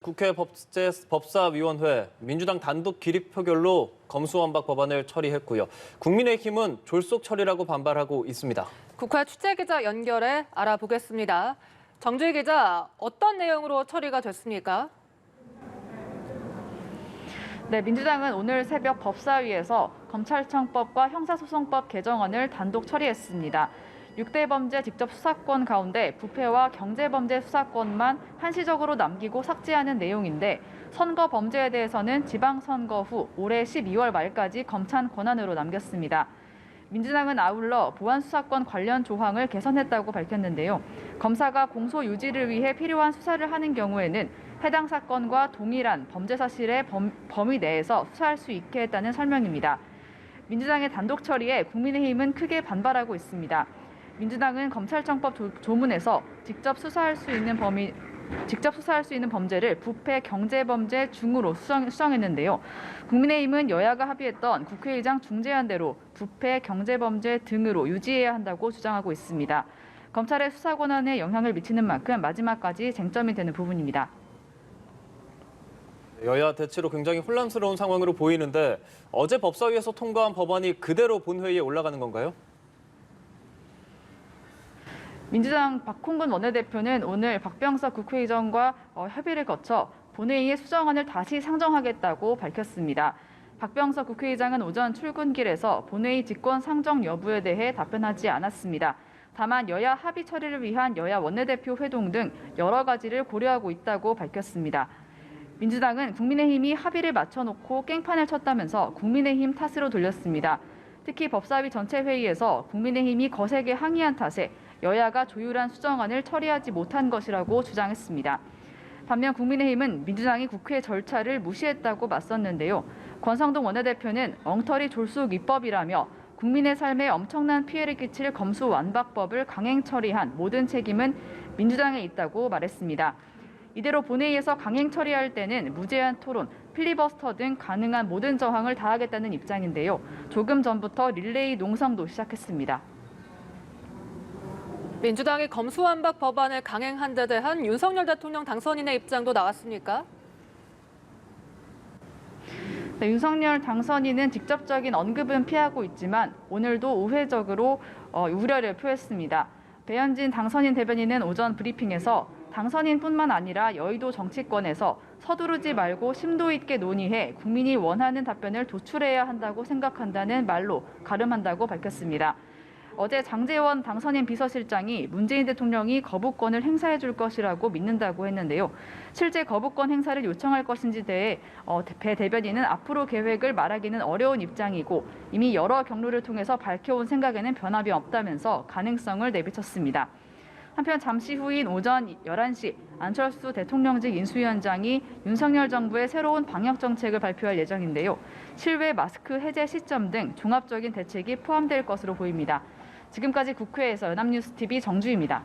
국회 법사위원회 민주당 단독 기립 표결로 검수완박 법안을 처리했고요. 국민의힘은 졸속 처리라고 반발하고 있습니다. 국회 취재기자 연결해 알아보겠습니다. 정주희 기자, 어떤 내용으로 처리가 됐습니까? 네, 민주당은 오늘 새벽 법사위에서 검찰청법과 형사소송법 개정안을 단독 처리했습니다. 6대 범죄 직접 수사권 가운데 부패와 경제범죄 수사권만 한시적으로 남기고 삭제하는 내용인데 선거 범죄에 대해서는 지방선거 후 올해 12월 말까지 검찰 권한으로 남겼습니다. 민주당은 아울러 보안수사권 관련 조항을 개선했다고 밝혔는데요. 검사가 공소 유지를 위해 필요한 수사를 하는 경우에는 해당 사건과 동일한 범죄 사실의 범위 내에서 수사할 수 있게 했다는 설명입니다. 민주당의 단독 처리에 국민의힘은 크게 반발하고 있습니다. 민주당은 검찰청법 조문에서 직접 수사할 수 있는 범죄를 부패, 경제범죄 중으로 수정했는데요. 국민의힘은 여야가 합의했던 국회의장 중재안대로 부패, 경제범죄 등으로 유지해야 한다고 주장하고 있습니다. 검찰의 수사 권한에 영향을 미치는 만큼 마지막까지 쟁점이 되는 부분입니다. 여야 대치로 굉장히 혼란스러운 상황으로 보이는데 어제 법사위에서 통과한 법안이 그대로 본회의에 올라가는 건가요? 민주당 박홍근 원내대표는 오늘 박병석 국회의장과 협의를 거쳐 본회의에 수정안을 다시 상정하겠다고 밝혔습니다. 박병석 국회의장은 오전 출근길에서 본회의 직권 상정 여부에 대해 답변하지 않았습니다. 다만 여야 합의 처리를 위한 여야 원내대표 회동 등 여러 가지를 고려하고 있다고 밝혔습니다. 민주당은 국민의힘이 합의를 맞춰놓고 깽판을 쳤다면서 국민의힘 탓으로 돌렸습니다. 특히 법사위 전체 회의에서 국민의힘이 거세게 항의한 탓에 여야가 조율한 수정안을 처리하지 못한 것이라고 주장했습니다. 반면 국민의힘은 민주당이 국회 절차를 무시했다고 맞섰는데요. 권성동 원내대표는 엉터리 졸속 입법이라며 국민의 삶에 엄청난 피해를 끼칠 검수완박법을 강행 처리한 모든 책임은 민주당에 있다고 말했습니다. 이대로 본회의에서 강행 처리할 때는 무제한 토론, 필리버스터 등 가능한 모든 저항을 다하겠다는 입장인데요. 조금 전부터 릴레이 농성도 시작했습니다. 민주당이 검수완박 법안을 강행한 데 대한 윤석열 대통령 당선인의 입장도 나왔습니까? 네, 윤석열 당선인은 직접적인 언급은 피하고 있지만 오늘도 우회적으로 우려를 표했습니다. 배현진 당선인 대변인은 오전 브리핑에서 당선인뿐만 아니라 여의도 정치권에서 서두르지 말고 심도 있게 논의해 국민이 원하는 답변을 도출해야 한다고 생각한다는 말로 가름한다고 밝혔습니다. 어제 장제원 당선인 비서실장이 문재인 대통령이 거부권을 행사해 줄 것이라고 믿는다고 했는데요. 실제 거부권 행사를 요청할 것인지 대해 배 대변인은 앞으로 계획을 말하기는 어려운 입장이고 이미 여러 경로를 통해서 밝혀온 생각에는 변함이 없다면서 가능성을 내비쳤습니다. 한편 잠시 후인 오전 11시 안철수 대통령직 인수위원장이 윤석열 정부의 새로운 방역 정책을 발표할 예정인데요. 실외 마스크 해제 시점 등 종합적인 대책이 포함될 것으로 보입니다. 지금까지 국회에서 연합뉴스TV 정주희입니다.